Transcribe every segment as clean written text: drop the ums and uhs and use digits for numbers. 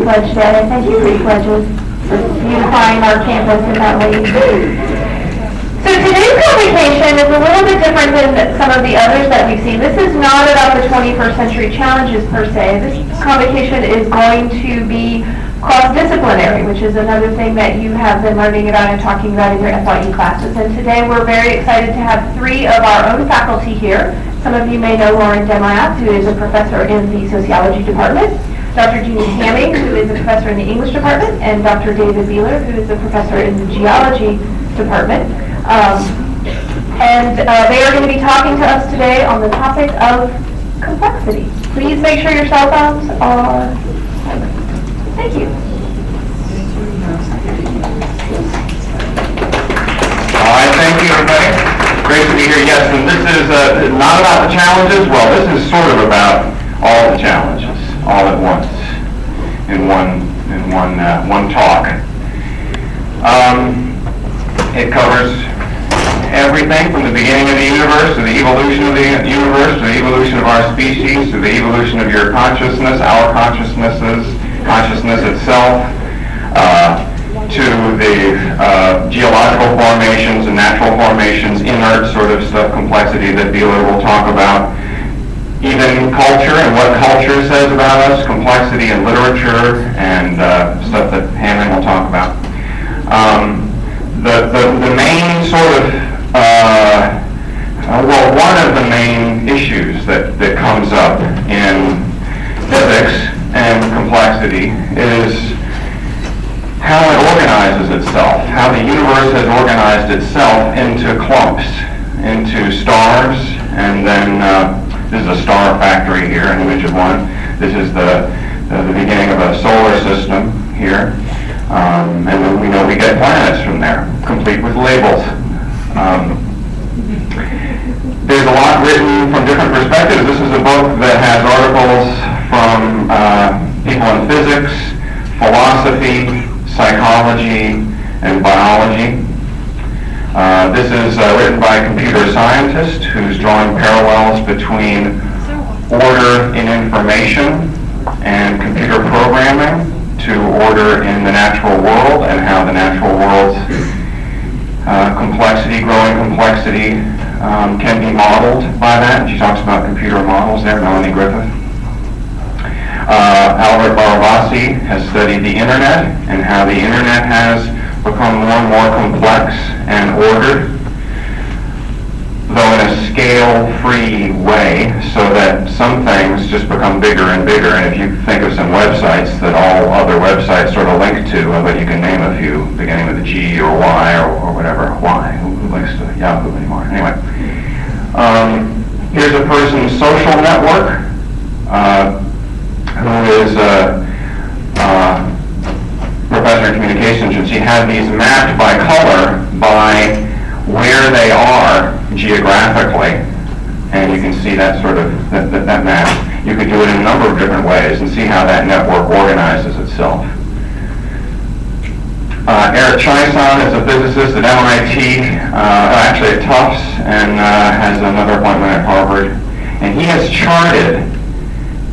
Pledge Day. Thank you, Free Pledges, for unifying our campus in that way. So today's convocation is a little bit different than some of the others that we've seen. This is not about the 21st century challenges per se. This convocation is going to be cross-disciplinary, which is another thing that you have been learning about and talking about in your FYE classes. And today we're very excited to have three of our own faculty here. Some of you may know Lauren Demarath, who is a professor in the sociology department, Dr. Jeannie Hamming, who is a professor in the English department, and Dr. David Beeler, who is a professor in the geology department. They are going to be talking to us today on the topic of complexity. Please make sure your cell phones are silent. Thank you. All right, thank you, everybody. Great to be here. Yes, and this is not about the challenges. Well, this is sort of about all the challenges, all at once, in one talk. It covers everything from the beginning of the universe to the evolution of the universe, to the evolution of our species, to the evolution of your consciousness, our consciousness itself, to the geological formations and natural formations, inert sort of stuff, complexity that Beeler will talk about. Even culture and what culture says about us, complexity in literature, and stuff that Hammond will talk about. The main sort of, one of the main issues that comes up in physics and complexity is how it organizes itself, how the universe has organized itself into clumps, into stars, and then this is a star factory here, an image of one. This is the beginning of a solar system here. And then we know we get planets from there, complete with labels. There's a lot written from different perspectives. This is a book that has articles from people in physics, philosophy, psychology, and biology. This is written by a computer scientist who's drawing parallels between order in information and computer programming to order in the natural world, and how the natural world's growing complexity can be modeled by that. And she talks about computer models there, Melanie Griffith. Albert Baravasi has studied the internet and how the internet has become more and more complex and ordered, though in a scale-free way, so that some things just become bigger and bigger. And if you think of some websites that all other websites sort of link to, but you can name a few beginning with a G or Y or whatever. Y, who links to Yahoo anymore? Anyway, here's a person's social network, who is Professor Western Communication Agency had these mapped by color by where they are geographically, and you can see that sort of, that map. You could do it in a number of different ways and see how that network organizes itself. Eric Chison is a physicist at MIT, actually at Tufts, and has another appointment at Harvard. And he has charted,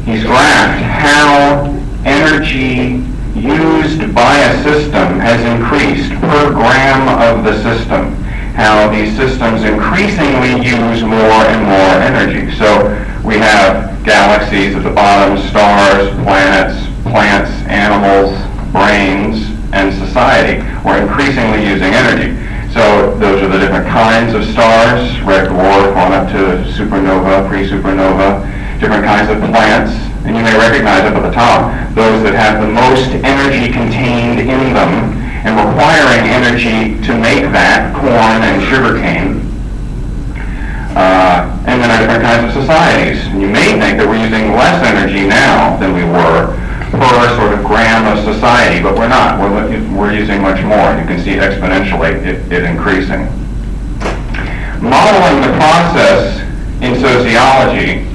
he's graphed how energy used by a system has increased per gram of the system, how these systems increasingly use more and more energy. So we have galaxies at the bottom, stars, planets, plants, animals, brains, and society. We're increasingly using energy. So those are the different kinds of stars, red dwarf on up to supernova, pre-supernova, different kinds of plants. And you may recognize up at the top those that have the most energy contained in them and requiring energy to make that, corn and sugarcane. And then our different kinds of societies. And you may think that we're using less energy now than we were per sort of gram of society, but we're not. We're using much more. You can see exponentially it increasing. Modeling the process in sociology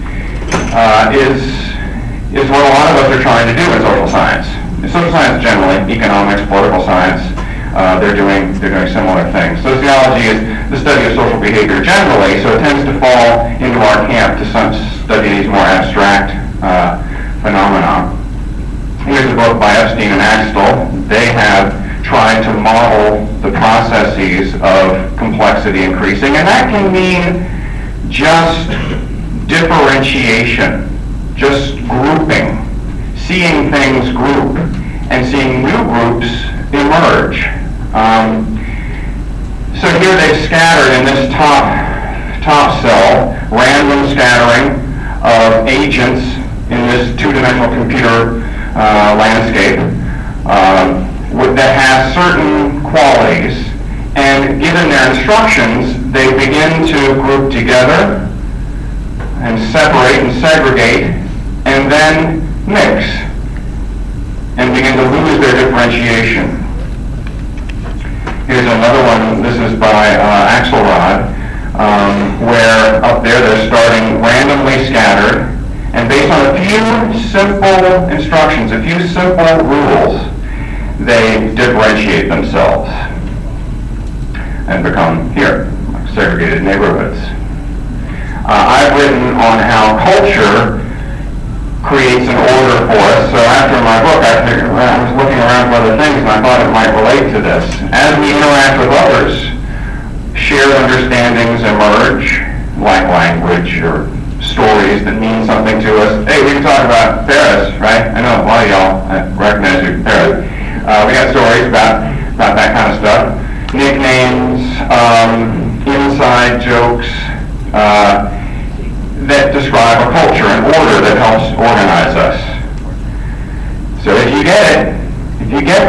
is what a lot of us are trying to do in social science. In social science generally, economics, political science, they're doing similar things. Sociology is the study of social behavior generally, so it tends to fall into our camp to study these more abstract phenomena. Here's a book by Epstein and Axtell. They have tried to model the processes of complexity increasing, and that can mean just differentiation, just grouping, seeing things group, and seeing new groups emerge. So here they've scattered in this top cell, random scattering of agents in this two-dimensional computer landscape that has certain qualities, and given their instructions, they begin to group together and separate and segregate and then mix and begin to lose their differentiation. Here's another one. This is by Axelrod, where up there they're starting randomly scattered, and based on a few simple instructions, a few simple rules, they differentiate themselves and become here, segregated neighborhoods. I've written on how culture creates an order for us. So after my book, I was looking around for other things, and I thought it might relate to this. As we interact with others, shared understandings emerge, like language or stories that mean something to us. Hey, we can talk about Paris, right? I know a lot of y'all recognize you from Paris. We got stories about that kind of stuff. Nicknames, inside jokes, that describe a culture, an order that helps organize us. So if you get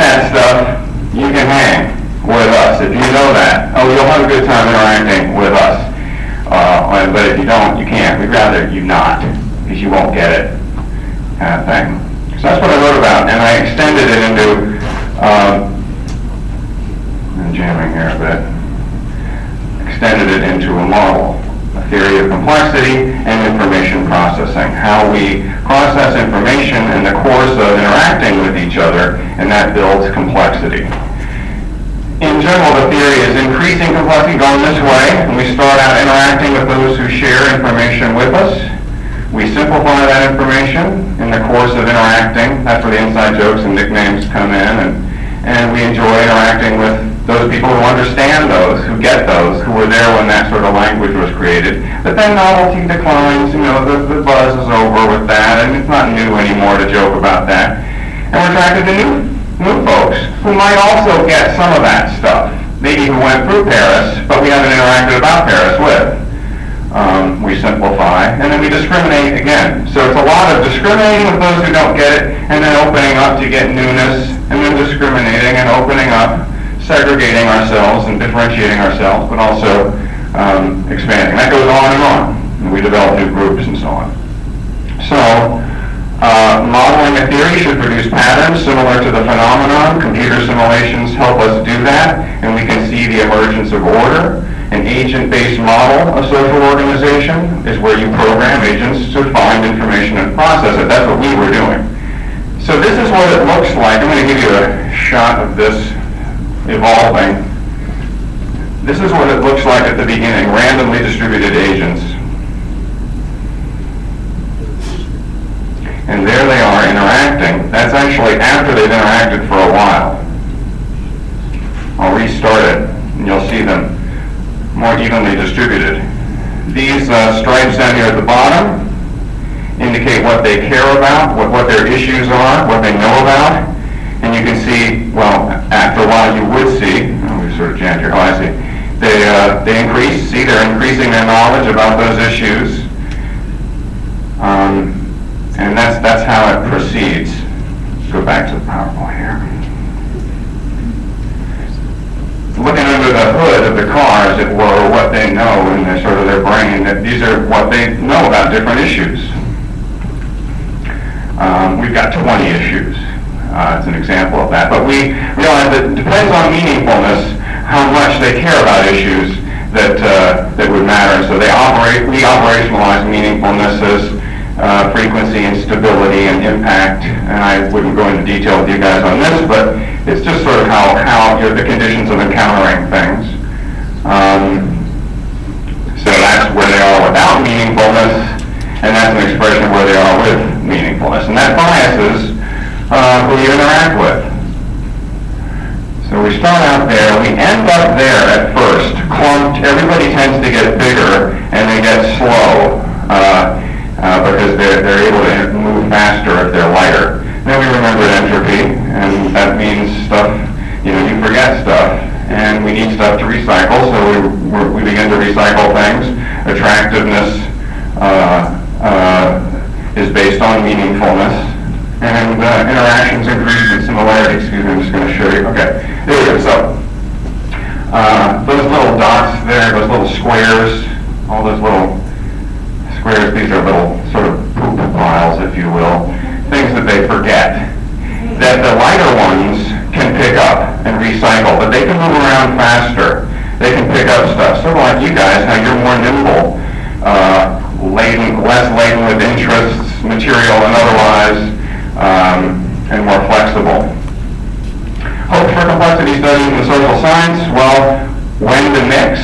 that stuff, you can hang with us. If you know that, you'll have a good time interacting with us. But if you don't, you can't. We'd rather you not, because you won't get it, kind of thing. So that's what I wrote about, and I extended it into, I'm jamming here a bit, extended it into a model. A theory of complexity and information processing, how we process information in the course of interacting with each other, and that builds complexity. In general, the theory is increasing complexity, going this way, and we start out interacting with those who share information with us. We simplify that information in the course of interacting. That's where the inside jokes and nicknames come in, and we enjoy interacting with those people who understand those, who get those, who were there when that sort of language was created. But then novelty declines, the buzz is over with that, and it's not new anymore to joke about that. And we're attracted to new folks who might also get some of that stuff. Maybe who went through Paris, but we haven't interacted about Paris with. We simplify, and then we discriminate again. So it's a lot of discriminating with those who don't get it, and then opening up to get newness, and then discriminating and opening up, segregating ourselves and differentiating ourselves, but also expanding. That goes on, and we develop new groups and so on. So Modeling a theory should produce patterns similar to the phenomenon. Computer simulations help us do that, and we can see the emergence of order. An agent-based model of social organization is where you program agents to find information and process it. That's what we were doing. So this is what it looks like. I'm going to give you a shot of this evolving. This is what it looks like at the beginning, randomly distributed agents. And there they are interacting. That's actually after they've interacted for a while. I'll restart it, and you'll see them more evenly distributed. These stripes down here at the bottom indicate what they care about, what their issues are, what they know about. And you can see, well, after a while you would see, we sort of jammed here, oh I see, they increase, see they're increasing their knowledge about those issues. And that's how it proceeds. Go back to the PowerPoint here. Looking under the hood of the car, as it were, what they know in their, sort of their brain, that these are what they know about different issues. We've got 20 issues. It's an example of that. But we realize that it depends on meaningfulness how much they care about issues that would matter. So we operationalize meaningfulness as frequency and stability and impact. And I wouldn't go into detail with you guys on this, but it's just sort of how the conditions of encountering things. So that's where they are without meaningfulness, and that's an expression of where they are with meaningfulness. And that biases who you interact with. So we start out there, we end up there at first, clumped. Everybody tends to get bigger and they get slow because they're able to move faster if they're lighter. Then we remembered entropy, and that means stuff, you forget stuff, and we need stuff to recycle, so we begin to recycle things. Attractiveness is based on meaningfulness, and interactions increase in similarity. Excuse me, I'm just going to show you. Okay, there we go. So those little dots there, those little squares, all those little squares, these are little sort of poop piles, if you will, things that they forget, that the lighter ones can pick up and recycle, but they can move around faster. They can pick up stuff, sort of like you guys, how you're more nimble, less laden with interests, material and otherwise, and more flexible. Hope for complexity studies in social science, well, when to mix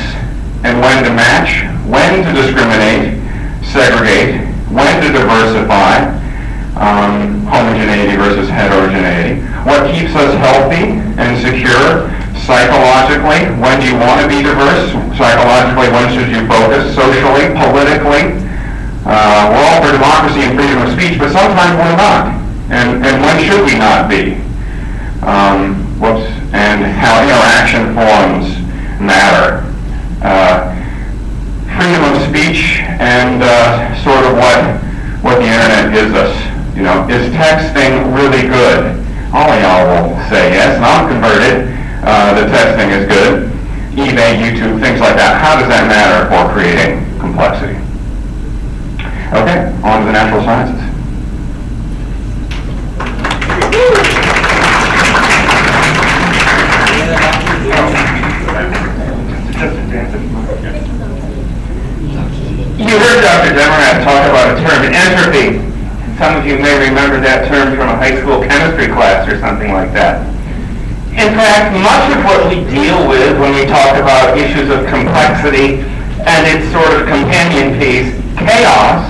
and when to match, when to discriminate, segregate, when to diversify, homogeneity versus heterogeneity, what keeps us healthy and secure psychologically, when do you want to be diverse, psychologically, when should you focus, socially, politically. We're all for democracy and freedom of speech, but sometimes we're not. And when should we not be? And how interaction forms matter. Freedom of speech and sort of what the internet gives us. Is texting really good? All of y'all will say yes, and I'm converted. The texting is good. eBay, YouTube, things like that. How does that matter for creating complexity? Okay, on to the natural sciences. You heard Dr. Demerat talk about a term, entropy. Some of you may remember that term from a high school chemistry class or something like that. In fact, much of what we deal with when we talk about issues of complexity and its sort of companion piece, chaos,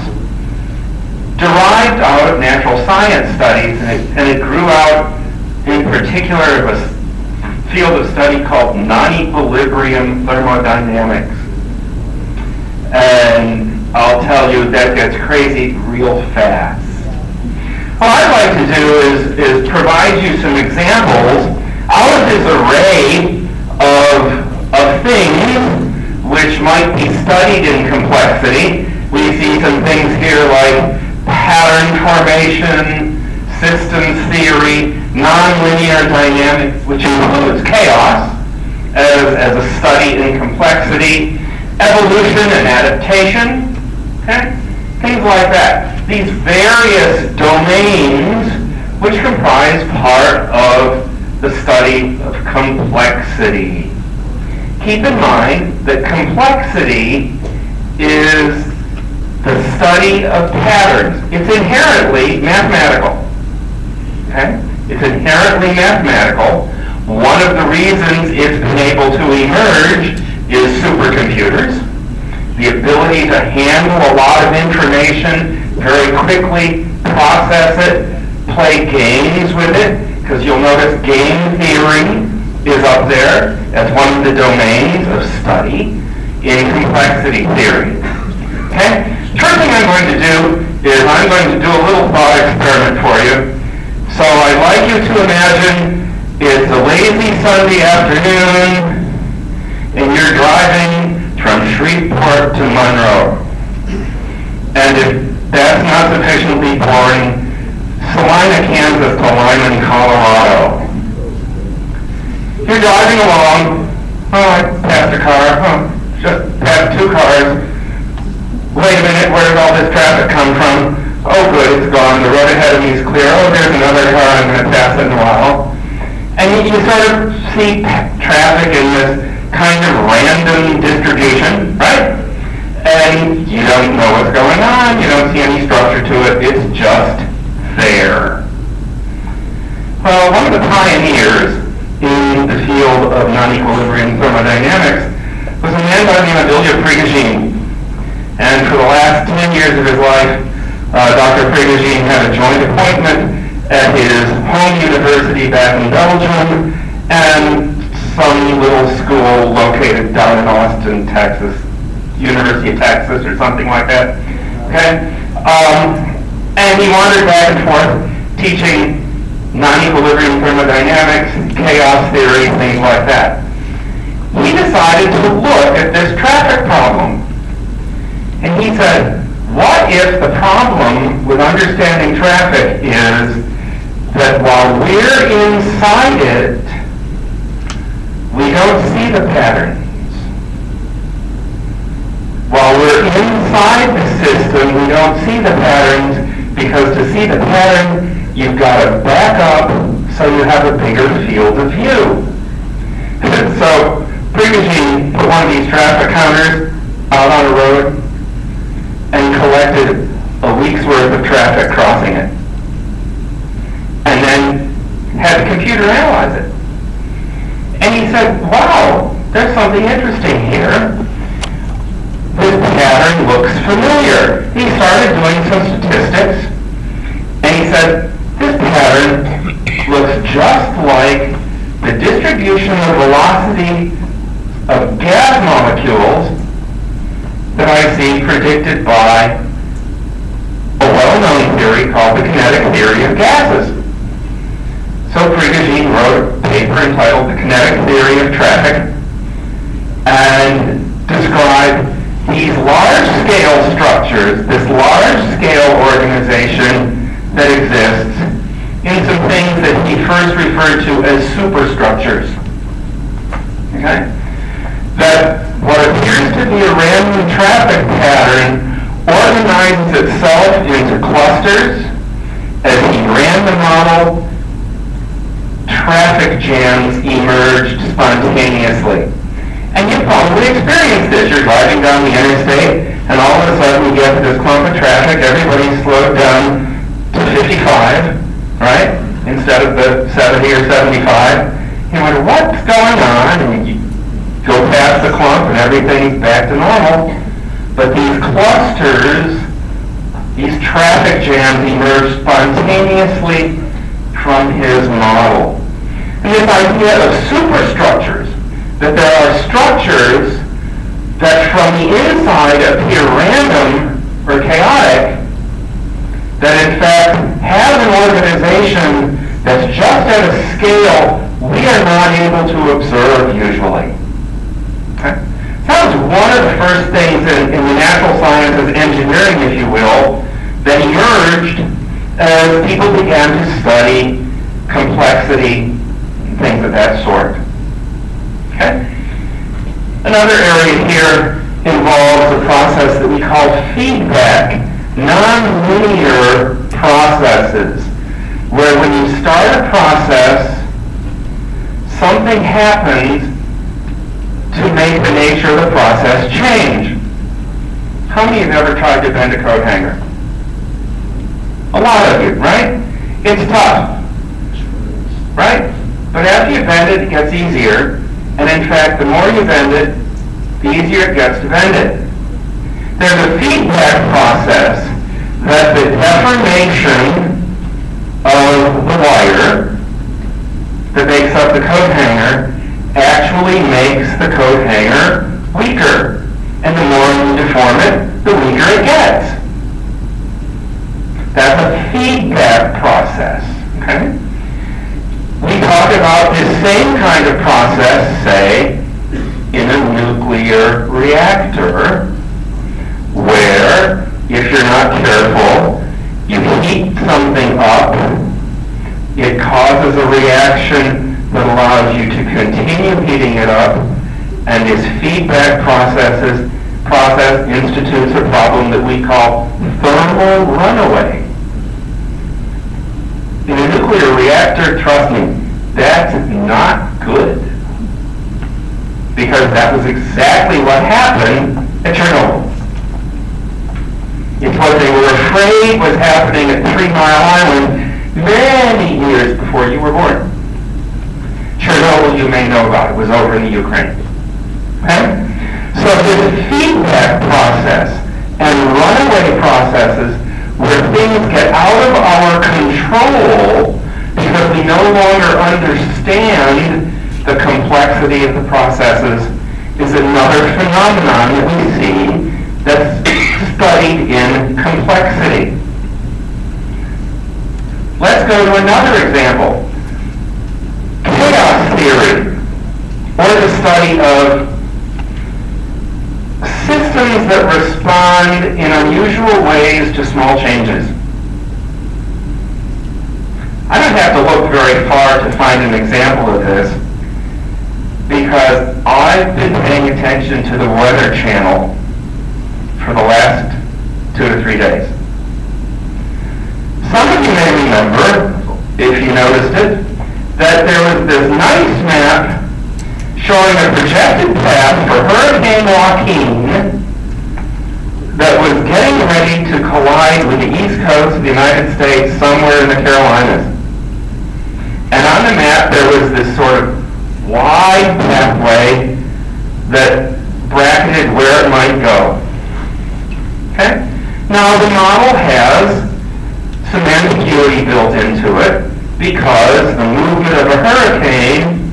derived out of natural science studies, and it grew out in particular of a field of study called non-equilibrium thermodynamics. And I'll tell you, that gets crazy real fast. What I'd like to do is provide you some examples out of this array of things which might be studied in complexity. We see some things here like pattern formation, systems theory, nonlinear dynamics, which includes chaos as a study in complexity, evolution and adaptation, okay? Things like that. these various domains which comprise part of the study of complexity. Keep in mind that complexity is the study of patterns. It's inherently mathematical. Okay? It's inherently mathematical. One of the reasons it's been able to emerge is supercomputers. The ability to handle a lot of information very quickly, process it, play games with it, because you'll notice game theory is up there as one of the domains of study in complexity theory. Okay? First thing I'm going to do is I'm going to do a little thought experiment for you. So I'd like you to imagine it's a lazy Sunday afternoon and you're driving from Shreveport to Monroe. And if that's not sufficiently boring, Salina, Kansas to Lyman, Colorado. You're driving along. Oh, I passed a car. Oh, just passed two cars. Wait a minute, where did all this traffic come from? Oh good, it's gone. The road ahead of me is clear. Oh, there's another car I'm going to pass in a while. And you sort of see traffic in this kind of random distribution, right? And you don't know what's going on. You don't see any structure to it. It's just there. Well, one of the pioneers in the field of non-equilibrium thermodynamics was a man by the name of Ilya Prigogine. And for the last 10 years of his life, Dr. Prigogine had a joint appointment at his home university back in Belgium and some little school located down in Austin, Texas, University of Texas or something like that. Okay? And he wandered back and forth teaching non-equilibrium thermodynamics, chaos theory, things like that. He decided to look at this traffic problem. And he said, what if the problem with understanding traffic is that while we're inside it, we don't see the patterns. While we're inside the system, we don't see the patterns because to see the pattern, you've got to back up so you have a bigger field of view. So Prigogine put one of these traffic counters out on a road and collected a week's worth of traffic crossing it. And then had the computer analyze it. And he said, wow, there's something interesting here. This pattern looks familiar. He started doing some statistics, and he said, this pattern looks just like the distribution of velocity of gas molecules that I see predicted by a well-known theory called the kinetic theory of gases. So Prigogine wrote a paper entitled The Kinetic Theory of Traffic and described these large-scale structures, this large-scale organization that exists in some things that he first referred to as superstructures. Okay? That what appears to be a random traffic pattern organizes itself into clusters. As he ran the model, traffic jams emerged spontaneously. And you've probably experienced this. You're driving down the interstate, and all of a sudden you get this clump of traffic, everybody's slowed down to 55, right? Instead of the 70 or 75. You wonder, what's going on? And you go past the clump and everything's back to normal. But these clusters, these traffic jams emerge spontaneously from his model. And this idea of superstructures, that there are structures that from the inside appear random or chaotic, that in fact have an organization that's just at a scale we are not able to observe usually. Okay? That was one of the first things in the natural sciences, engineering if you will, that emerged as people began to study complexity and things of that sort. Okay? Another area here involves a process that we call feedback. non-linear processes, where when you start a process, something happens to make the nature of the process change. How many of you have ever tried to bend a coat hanger? A lot of you, right? It's tough, right? But after you bend it, it gets easier. And in fact, the more you bend it, the easier it gets to bend it. There's a feedback process that the deformation of the wire that makes up the coat hanger actually makes the coat hanger weaker. And the more you deform it, the weaker it gets. That's a feedback process, okay? We talk about this same kind of process, say, in a nuclear reactor, where, if you're not careful, you heat something up, it causes a reaction that allows you to continue heating it up, and this feedback process institutes a problem that we call thermal runaway. In a nuclear reactor, trust me, that's not good. Because that was exactly what happened at Chernobyl. It's what they were afraid was happening at 3 Mile Island many years before you were born. Chernobyl, you may know about, it was over in the Ukraine. Okay? So this feedback process and runaway processes where things get out of our control because we no longer understand the complexity of the processes is another phenomenon that we see that's studied in complexity. Let's go to another example. Chaos theory, or the study of systems that respond in unusual ways to small changes. I don't have to look very far to find an example of this, because I've been paying attention to the Weather Channel for the last 2 to 3 days. Some of you may remember, if you noticed it, that there was this nice map showing a projected path for Hurricane Joaquin that was getting ready to collide with the east coast of the United States somewhere in the Carolinas. And on the map there was this sort of wide pathway that bracketed where it might go. Okay? Now the model has some ambiguity built into it because the movement of a hurricane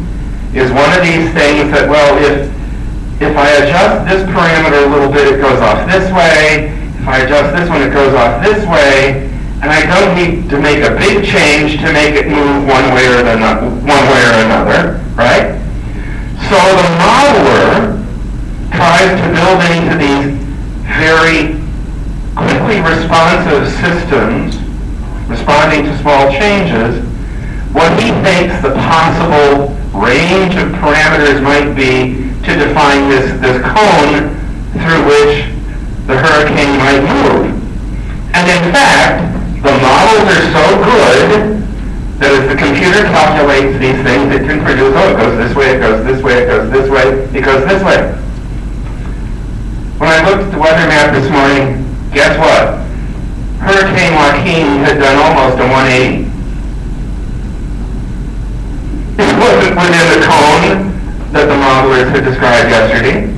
is one of these things that, well, if I adjust this parameter a little bit, it goes off this way. If I adjust this one, it goes off this way. And I don't need to make a big change to make it move one way or another, right? So the modeler tries to build into these very quickly responsive systems, responding to small changes, what he thinks the possible range of parameters might be to define this cone through which the hurricane might move. And in fact, the models are so good that as the computer calculates these things, it can produce, oh, it goes this way, it goes this way, it goes this way, it goes this way. When I looked at the weather map this morning, guess what? Hurricane Joaquin had done almost a 180. It wasn't within the cone that the modelers had described yesterday.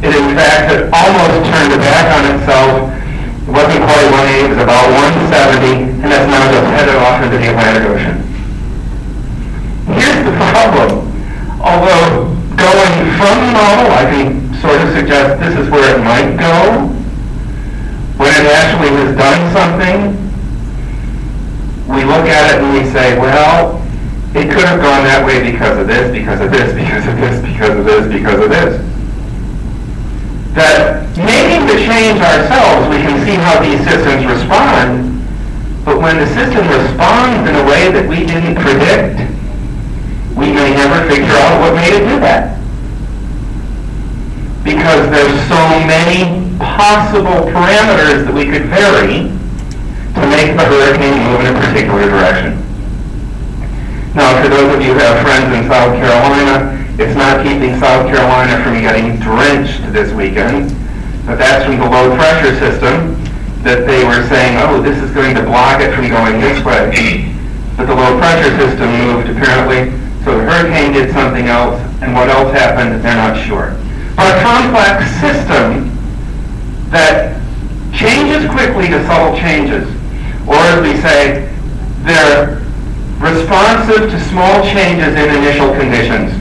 It in fact had almost turned it back on itself. It wasn't quite 180, it was about 170, and that's now just headed off into the Atlantic Ocean. Here's the problem. Although going from the model, I can sort of suggest this is where it might go. When it actually has done something, we look at it and we say, well, it could have gone that way because of this, because of this, because of this, because of this, because of this. That making the change ourselves, we can see how these systems respond, but when the system responds in a way that we didn't predict, we may never figure out what made it do that. Because there's so many possible parameters that we could vary to make the hurricane move in a particular direction. Now, for those of you who have friends in South Carolina, it's not keeping South Carolina from getting drenched this weekend, but that's from the low pressure system that they were saying, oh, this is going to block it from going this way. But the low pressure system moved apparently, so the hurricane did something else, and what else happened, they're not sure. But a complex system that changes quickly to subtle changes, or as we say, they're responsive to small changes in initial conditions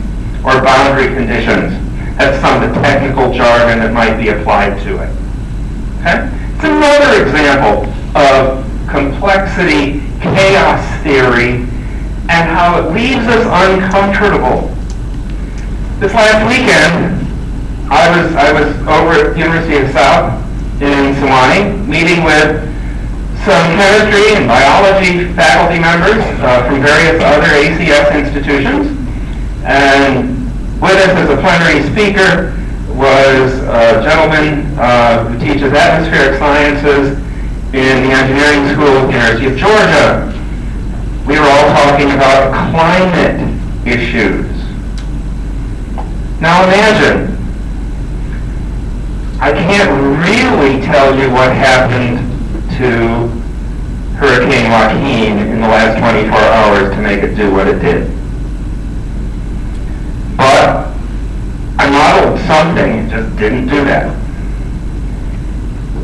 or boundary conditions. That's some of the technical jargon that might be applied to it. Okay? It's another example of complexity chaos theory and how it leaves us uncomfortable. This last weekend, I was over at the University of South in Sewanee meeting with some chemistry and biology faculty members from various other ACS institutions. And with us as a plenary speaker was a gentleman who teaches atmospheric sciences in the engineering school at the University of Georgia. We were all talking about climate issues. Now imagine, I can't really tell you what happened to Hurricane Joaquin in the last 24 hours to make it do what it did. But I modeled something, it just didn't do that.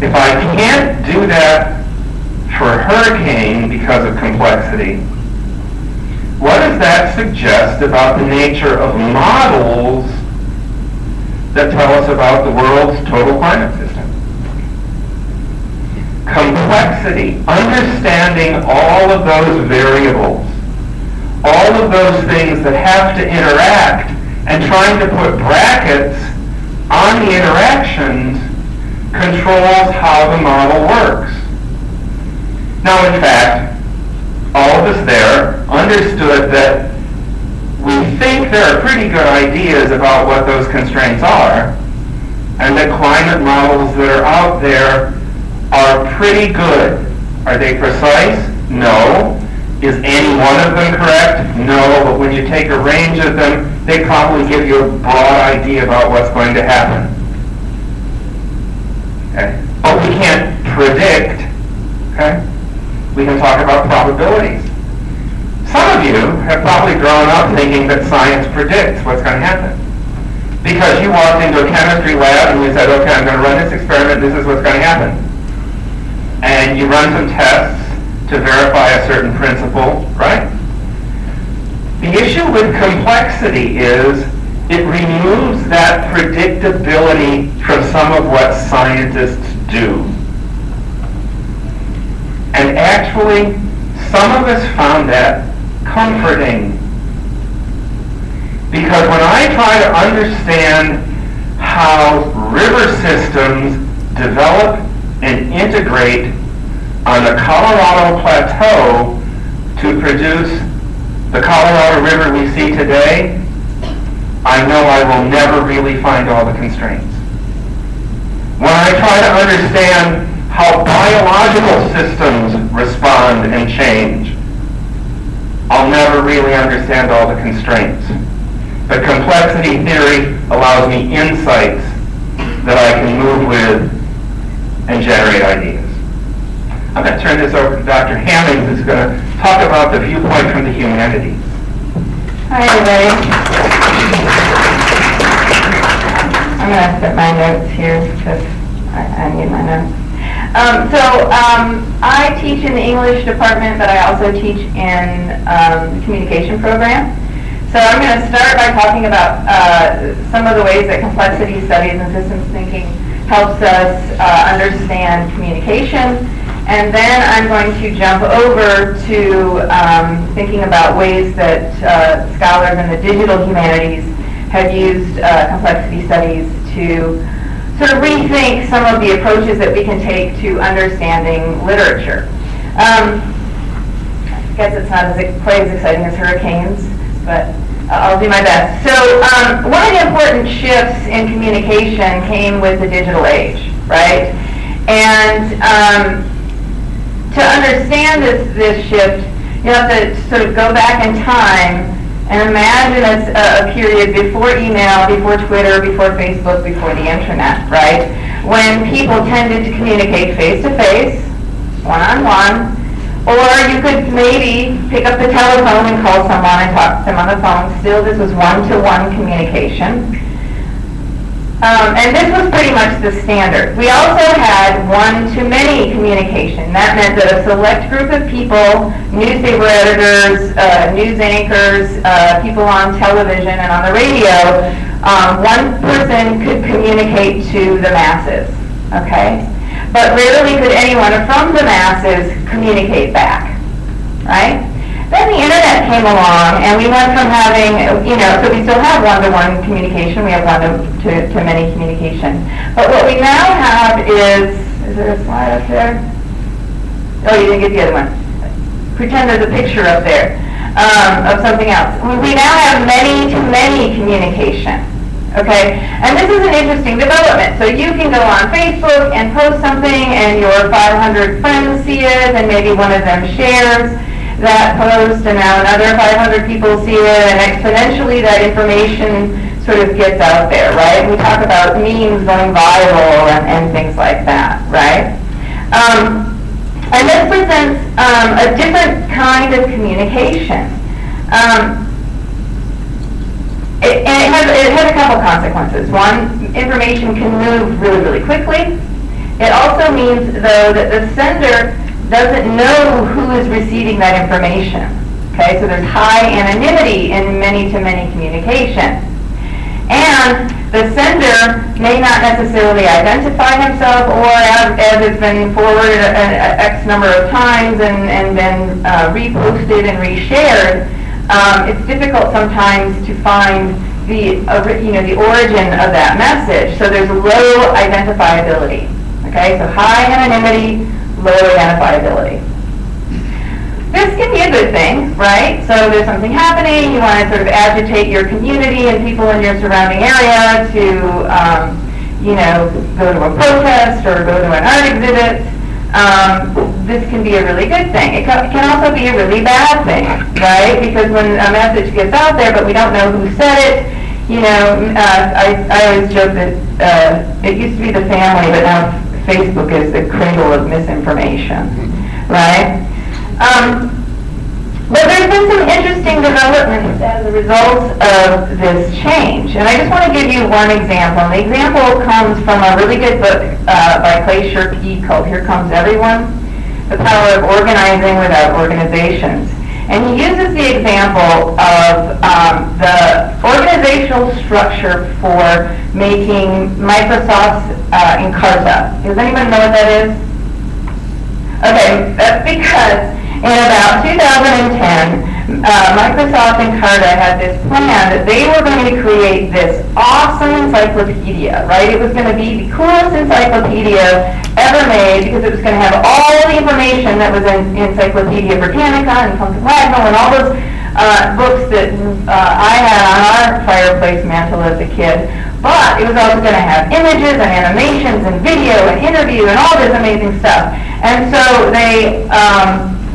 If I can't do that for a hurricane because of complexity, what does that suggest about the nature of models that tell us about the world's total climate system? Complexity, understanding all of those variables, all of those things that have to interact, and trying to put brackets on the interactions controls how the model works. Now, in fact, all of us there understood that we think there are pretty good ideas about what those constraints are, and that climate models that are out there are pretty good. Are they precise? No. Is any one of them correct? No, but when you take a range of them, they probably give you a broad idea about what's going to happen. Okay? But we can't predict. Okay? We can talk about probabilities. Some of you have probably grown up thinking that science predicts what's going to happen. Because you walked into a chemistry lab and you said, okay, I'm going to run this experiment, this is what's going to happen. And you run some tests to verify a certain principle, right? The issue with complexity is it removes that predictability from some of what scientists do. And actually, some of us found that comforting. Because when I try to understand how river systems develop and integrate on the Colorado Plateau to produce the Colorado River we see today, I know I will never really find all the constraints. When I try to understand how biological systems respond and change, I'll never really understand all the constraints. But complexity theory allows me insights that I can move with and generate ideas. I'm going to turn this over to Dr. Hammond, who's going to talk about the viewpoint from the humanities. Hi, everybody. I'm going to set my notes here because I need my notes. I teach in the English department, but I also teach in the communication program. So I'm going to start by talking about some of the ways that complexity studies and systems thinking helps us understand communication. And then I'm going to jump over to thinking about ways that scholars in the digital humanities have used complexity studies to sort of rethink some of the approaches that we can take to understanding literature. I guess it's not quite as exciting as hurricanes, but I'll do my best. So one of the important shifts in communication came with the digital age. right? And to understand this shift, you have to sort of go back in time and imagine a period before email, before Twitter, before Facebook, before the internet, right? When people tended to communicate face-to-face, one-on-one, or you could maybe pick up the telephone and call someone and talk to them on the phone. Still, this was one-to-one communication. And this was pretty much the standard. We also had one-to-many communication. That meant that a select group of people, newspaper editors, news anchors, people on television and on the radio, one person could communicate to the masses, okay? But rarely could anyone from the masses communicate back, right? Then the internet came along, and we went from having, so we still have one-to-one communication, we have one-to-many communication. But what we now have is there a slide up there? Oh, you didn't get the other one. Pretend there's a picture up there of something else. We now have many-to-many communication. Okay, and this is an interesting development. So you can go on Facebook and post something, and your 500 friends see it, and maybe one of them shares that post, and now another 500 people see it, and exponentially that information sort of gets out there, right? We talk about memes going viral and things like that, right? And this presents a different kind of communication. It has a couple consequences. One, information can move really, really quickly. It also means, though, that the sender doesn't know who is receiving that information. Okay, so there's high anonymity in many-to-many communication. And the sender may not necessarily identify himself, or as it's been forwarded X number of times and then reposted and reshared, it's difficult sometimes to find the origin of that message. So there's low identifiability. Okay, so high anonymity, low identifiability. This can be a good thing, right? So there's something happening, you want to sort of agitate your community and people in your surrounding area to, go to a protest or go to an art exhibit. This can be a really good thing. It can also be a really bad thing, right? Because when a message gets out there, but we don't know who said it, I always joke that it used to be the family, but now Facebook is the cradle of misinformation, right? But there's been some interesting developments as a result of this change. And I just want to give you one example. And the example comes from a really good book by Clay Shirky called Here Comes Everyone, The Power of Organizing Without Organizations. And he uses the example of the organizational structure for making Microsoft's Encarta. Does anyone know what that is? Okay, that's because in about 2010, Microsoft Encarta had this plan that they were going to create this awesome encyclopedia, right? It was going to be the coolest encyclopedia ever made because it was going to have all the information that was in Encyclopedia Britannica and Pumpkin Wagnall and all those books that I had on our fireplace mantle as a kid. But it was also going to have images and animations and video and interview and all this amazing stuff. And so they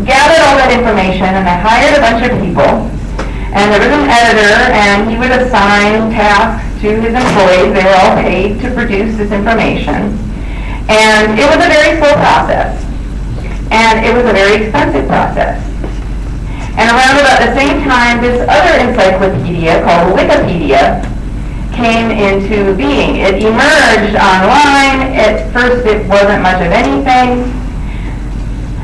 gathered all that information, and they hired a bunch of people, and there was an editor, and he would assign tasks to his employees. They were all paid to produce this information, and it was a very slow process, and it was a very expensive process. And around about the same time, this other encyclopedia called Wikipedia came into being. It emerged online. At first it wasn't much of anything.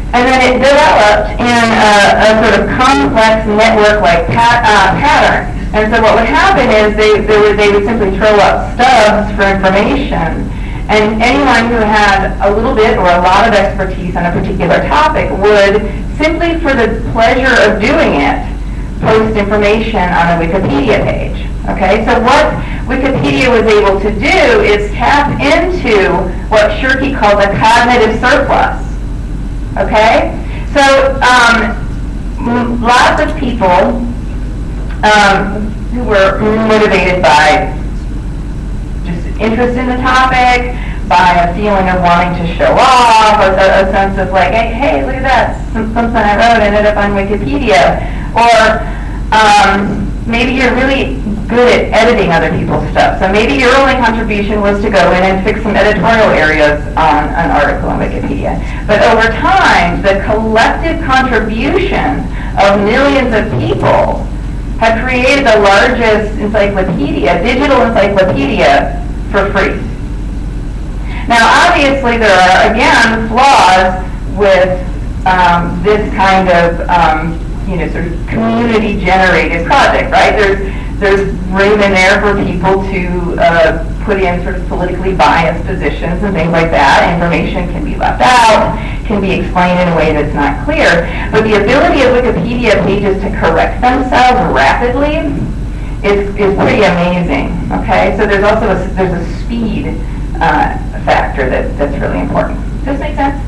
And then it developed in a sort of complex network-like pattern. And so what would happen is they would simply throw up stubs for information. And anyone who had a little bit or a lot of expertise on a particular topic would, simply for the pleasure of doing it, post information on a Wikipedia page. Okay, so what Wikipedia was able to do is tap into what Shirky called a cognitive surplus. Okay, so lots of people who were motivated by just interest in the topic, by a feeling of wanting to show off, or a sense of like, hey, look at that, something I wrote ended up on Wikipedia. Or maybe you're really good at editing other people's stuff. So maybe your only contribution was to go in and fix some editorial areas on an article on Wikipedia. But over time, the collective contribution of millions of people have created the largest encyclopedia, digital encyclopedia, for free. Now, obviously, there are, again, flaws with this kind of, sort of community-generated project, right? There's room in there for people to put in sort of politically biased positions and things like that. Information can be left out, can be explained in a way that's not clear. But the ability of Wikipedia pages to correct themselves rapidly is pretty amazing, okay? So there's also there's a speed factor that's really important. Does this make sense?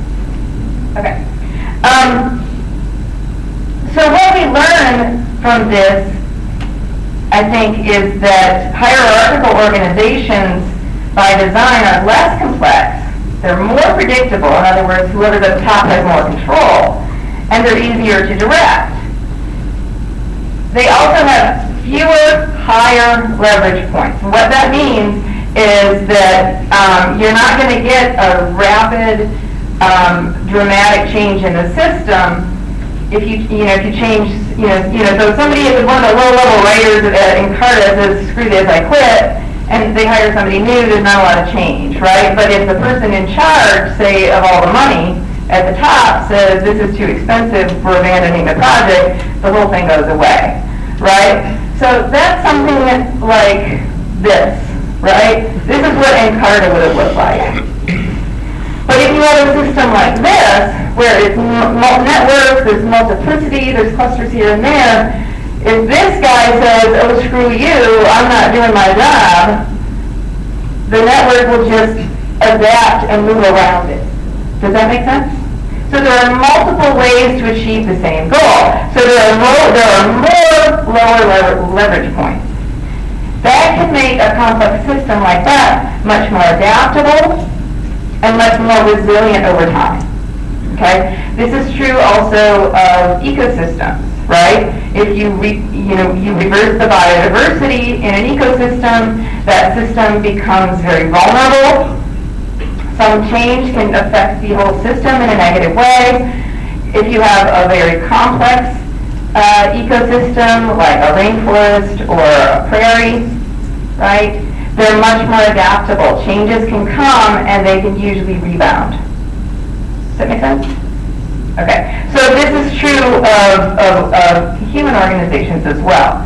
Okay. So what we learn from this, I think, is that hierarchical organizations by design are less complex. They're more predictable. In other words, whoever's at the top has more control, and they're easier to direct. They also have fewer higher leverage points. And what that means is that you're not going to get a rapid, dramatic change in the system if you change, so somebody is one of the low-level writers in Carta says, screw this, I quit, and they hire somebody new, there's not a lot of change, right? But if the person in charge, say, of all the money at the top says, this is too expensive, we're abandoning the project, the whole thing goes away, right? So that's something like this, right? This is what Encarta would have looked like. But if you have a system like this, where it's networks, there's multiplicity, there's clusters here and there, if this guy says, oh, screw you, I'm not doing my job, the network will just adapt and move around it. Does that make sense? So there are multiple ways to achieve the same goal. So there are more lower leverage points. That can make a complex system like that much more adaptable and much more resilient over time. Okay? This is true also of ecosystems, right? If you reverse the biodiversity in an ecosystem, that system becomes very vulnerable. Some change can affect the whole system in a negative way. If you have a very complex ecosystem, like a rainforest or a prairie, right? They're much more adaptable. Changes can come and they can usually rebound. Does that make sense? Okay, so this is true of human organizations as well.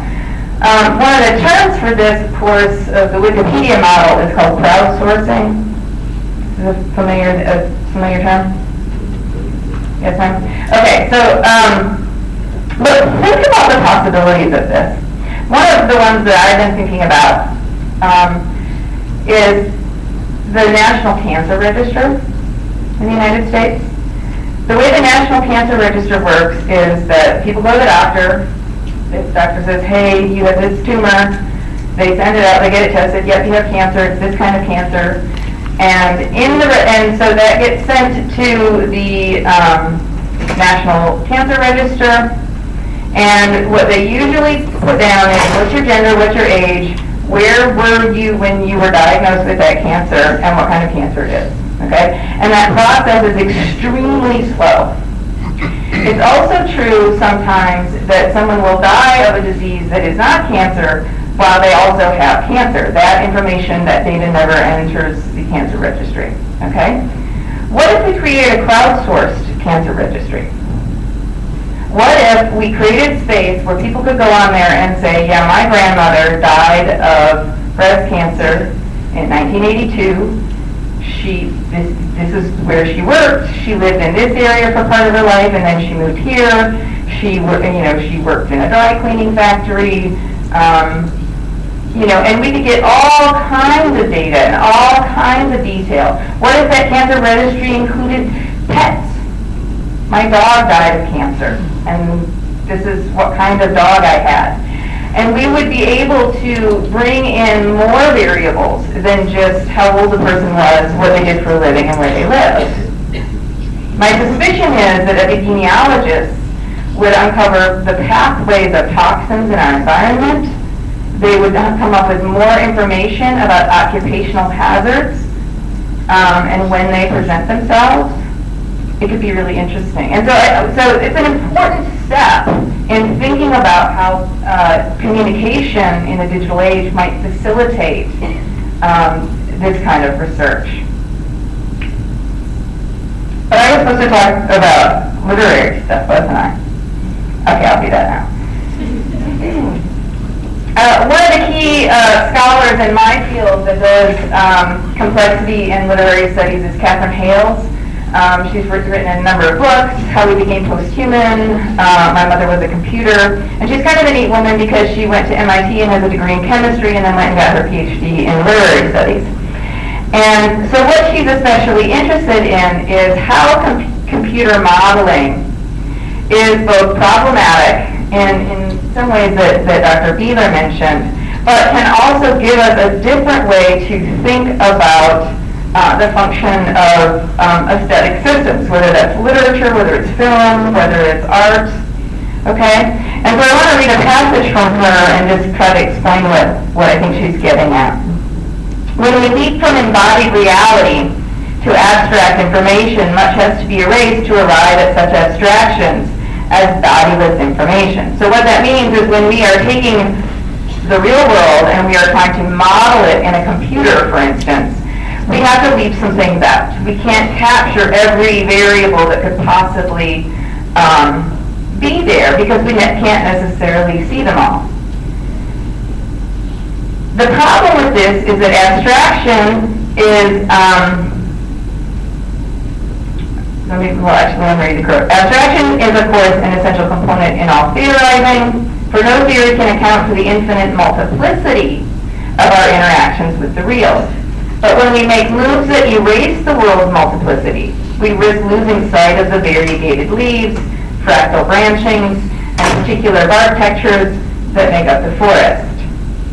One of the terms for this, of course, of the Wikipedia model is called crowdsourcing. Is this a familiar term? Yes, ma'am? Okay, so but think about the possibilities of this. One of the ones that I've been thinking about is the National Cancer Register in the United States. The way the National Cancer Register works is that people go to the doctor. The doctor says, hey, you have this tumor. They send it out, they get it tested. Yep, you have cancer. It's this kind of cancer. And so that gets sent to the National Cancer Register. And what they usually put down is what's your gender, what's your age, where were you when you were diagnosed with that cancer, and what kind of cancer it is. Okay? And that process is extremely slow. It's also true sometimes that someone will die of a disease that is not cancer while they also have cancer. That information, that data never enters the cancer registry. Okay? What if we created a crowdsourced cancer registry? What if we created space where people could go on there and say, yeah, my grandmother died of breast cancer in 1982. This is where she worked. She lived in this area for part of her life, and then she moved here. She worked in a dry cleaning factory. And we could get all kinds of data and all kinds of detail. What if that cancer registry included pets? My dog died of cancer, and this is what kind of dog I had. And we would be able to bring in more variables than just how old the person was, what they did for a living, and where they lived. My suspicion is that epidemiologists would uncover the pathways of toxins in our environment. They would come up with more information about occupational hazards and when they present themselves. It could be really interesting. And so it's an important step in thinking about how communication in the digital age might facilitate this kind of research. But I was supposed to talk about literary stuff, wasn't I? Okay, I'll do that now. One of the key scholars in my field that does complexity in literary studies is Catherine Hales. She's written a number of books, How We Became Posthuman, My Mother Was a Computer, and she's kind of a neat woman because she went to MIT and has a degree in chemistry and then went and got her PhD in literary studies. And so what she's especially interested in is how computer modeling is both problematic in some ways that Dr. Beeler mentioned, but can also give us a different way to think about the function of aesthetic systems, whether that's literature, whether it's film, whether it's art, okay? And so I want to read a passage from her and just try to explain what I think she's getting at. When we leap from embodied reality to abstract information, much has to be erased to arrive at such abstractions as bodiless information. So what that means is when we are taking the real world and we are trying to model it in a computer, for instance, we have to leave some things out. We can't capture every variable that could possibly be there because we can't necessarily see them all. The problem with this is that abstraction is, let me read the quote. Abstraction is, of course, an essential component in all theorizing, for no theory can account for the infinite multiplicity of our interactions with the real. But when we make moves that erase the world's multiplicity, we risk losing sight of the variegated leaves, fractal branchings, and particular bark textures that make up the forest.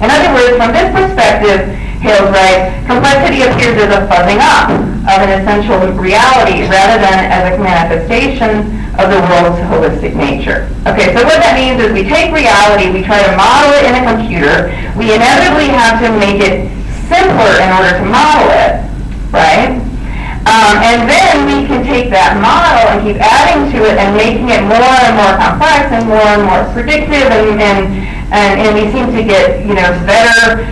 In other words, from this perspective, Hales writes, complexity appears as a fuzzing up of an essential reality rather than as a manifestation of the world's holistic nature. Okay, so what that means is we take reality, we try to model it in a computer, we inevitably have to make it simpler in order to model it, right? And then we can take that model and keep adding to it and making it more and more complex and more predictive, and we seem to get, better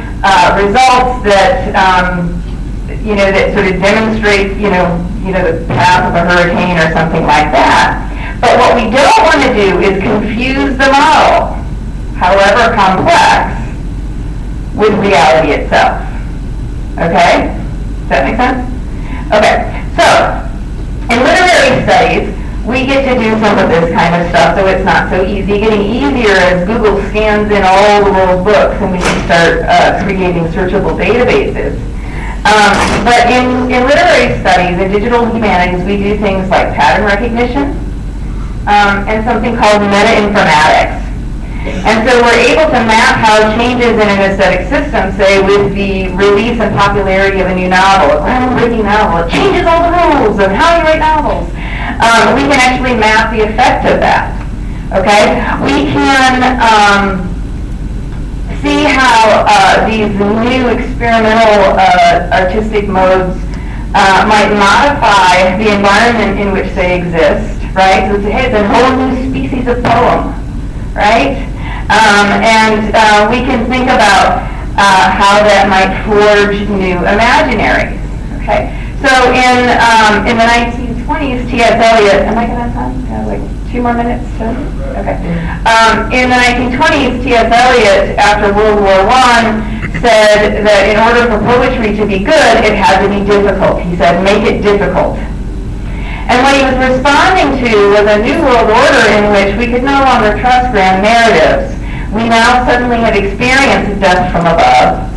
results that, that sort of demonstrate, the path of a hurricane or something like that. But what we don't want to do is confuse the model, however complex, with reality itself. Okay? Does that make sense? Okay. So, in literary studies, we get to do some of this kind of stuff, so it's not so easy. Getting easier as Google scans in all the world's books and we can start creating searchable databases. But in literary studies, in digital humanities, we do things like pattern recognition and something called meta-informatics. And so we're able to map how changes in an aesthetic system, say with the release and popularity of a new novel, a groundbreaking novel, it changes all the rules of how you write novels. We can actually map the effect of that. Okay? We can see how these new experimental artistic modes might modify the environment in which they exist, right? So it's a whole new species of poem, right? We can think about how that might forge new imaginaries, okay? So in the 1920s, T.S. Eliot, am I going to have time? Like 2 more minutes? Okay. In the 1920s, T.S. Eliot, after World War I, said that in order for poetry to be good, it had to be difficult. He said, make it difficult. And what he was responding to was a new world order in which we could no longer trust grand narratives. We now suddenly have experienced death from above,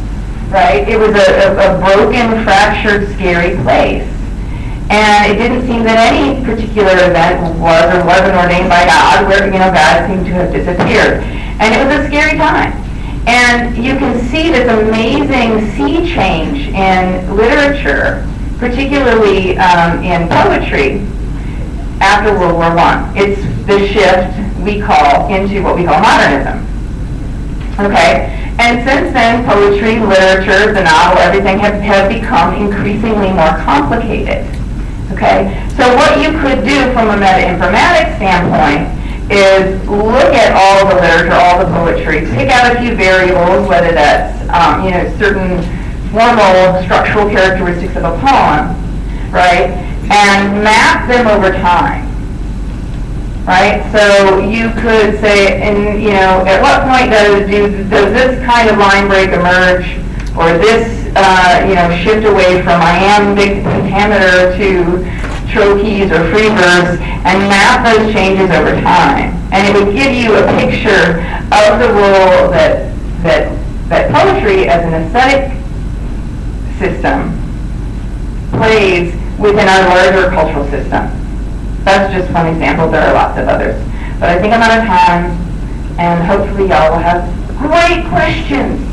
right? It was a broken, fractured, scary place. And it didn't seem that any particular event was or wasn't ordained by God, where, God seemed to have disappeared. And it was a scary time. And you can see this amazing sea change in literature, particularly in poetry, after World War I. It's the shift we call into what we call modernism. Okay? And since then, poetry, literature, the novel, everything have become increasingly more complicated. Okay? So what you could do from a meta-informatics standpoint is look at all the literature, all the poetry, pick out a few variables, whether that's certain formal structural characteristics of a poem, right, and map them over time, right? So you could say, at what point does this kind of line break emerge, or this shift away from iambic pentameter to trochees or free verbs, and map those changes over time. And it would give you a picture of the role that poetry as an aesthetic system plays within our larger cultural system. That's just one example. There are lots of others. But I think I'm out of time, and hopefully y'all will have great questions.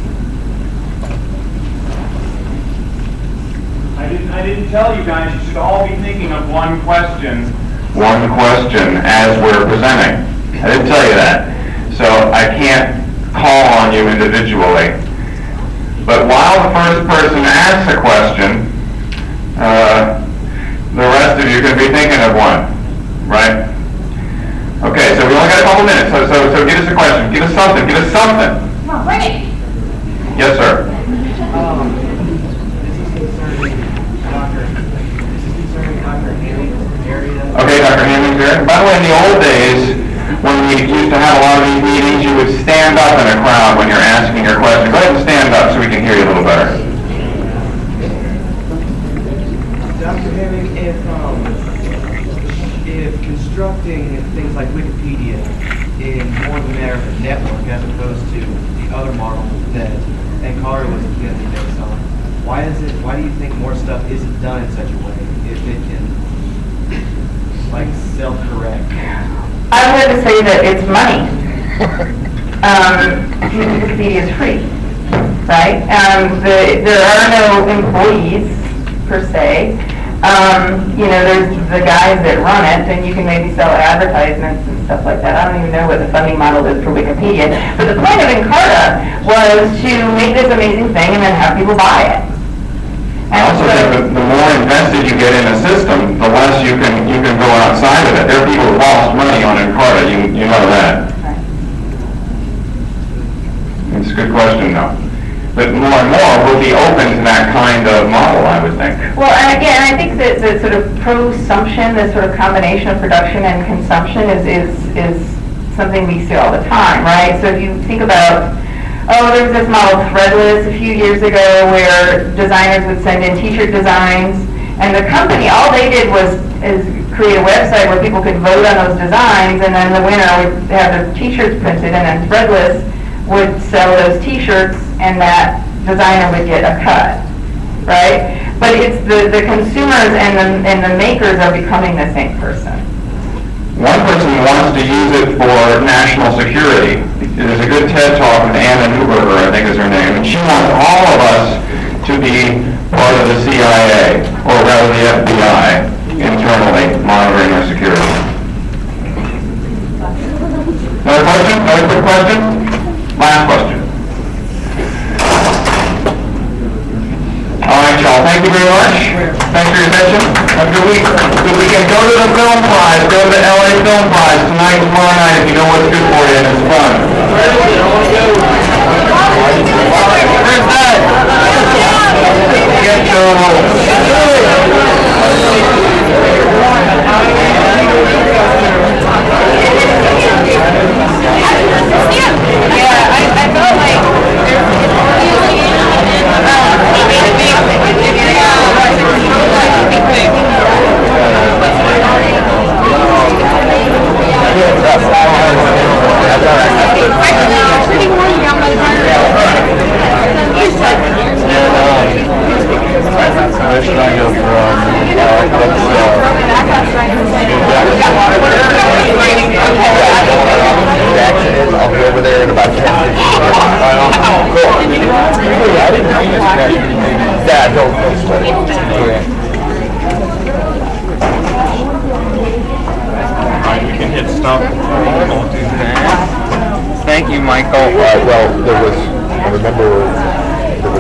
I didn't tell you guys, you should all be thinking of one question. One question as we're presenting. I didn't tell you that. So I can't call on you individually. But while the first person asks a question, the rest of you can be thinking of one, right? Okay, so we only got a couple minutes. So give us a question. Give us something. Give us something. Come on, bring it. Yes, sir. Okay, Dr. Hammond's here. By the way, in the old days, when we used to have a lot of these meetings, you would stand up in a crowd when you're asking your question. Go ahead and stand up so we can hear you a little better. Dr. Hammond, if constructing things like Wikipedia in more of a matter of a network as opposed to the other model that Encara was going to be based on, why do you think more stuff isn't done in such a way if it can self-correct? I'm going to say that it's money. Wikipedia is free, right? There are no employees, per se. There's the guys that run it, and you can maybe sell advertisements and stuff like that. I don't even know what the funding model is for Wikipedia. But the point of Encarta was to make this amazing thing and then have people buy it. I also think that the more invested you get in a system, the less you can go outside of it. There are people who lost money on Encarta, you know that. Right. It's a good question, though. But more and more will be open to that kind of model, I would think. Well, and again, I think that the sort of prosumption, the sort of combination of production and consumption is something we see all the time, right? So if you think about, there was this model Threadless a few years ago where designers would send in t-shirt designs, and the company, all they did is create a website where people could vote on those designs, and then the winner would have their t-shirts printed, and then Threadless would sell those t-shirts, and that designer would get a cut, right? But it's the consumers and the makers are becoming the same person. One person wants to use it for national security. There's a good TED Talk with Anna Neuberger, I think is her name, and she wants all of us to be part of the CIA, or rather the FBI, internally monitoring our security. Another question? Another quick question? Last question. All right, y'all. Thank you very much. Thanks for your attention. Have a good week. Good weekend. Go to the film prize. Go to the LA Film Prize tonight and tomorrow night if you know what's good for you and it's fun. Where's that? Get I felt like Where should I go from? I'll be over there in about 10 minutes. don't think so. Okay. Alright, we can hit stop. We'll do that. Thank you, Michael. Well, there was, I remember